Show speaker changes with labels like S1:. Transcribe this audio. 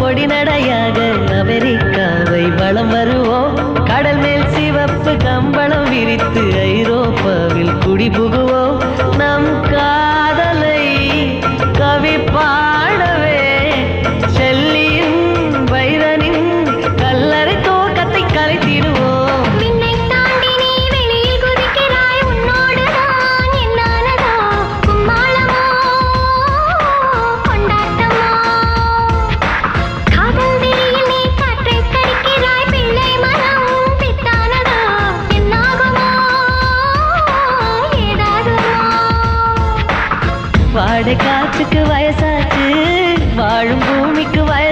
S1: பொடி நடையாக அமெரிக்காவை வலம் வருவோம். கடல் மேல் சிவப்பு கம்பளம் விரித்து ஐரோப்பாவில் குடிபுகுவோம். நம் காதலை கவி பாடவே செல்லியின் வைரனின் கல்லறை தோக்கத்தை கலைத்திடுவோம். வாடை காற்றுக்கு வயசாச்சு, வாழும் பூமிக்கு வயசு.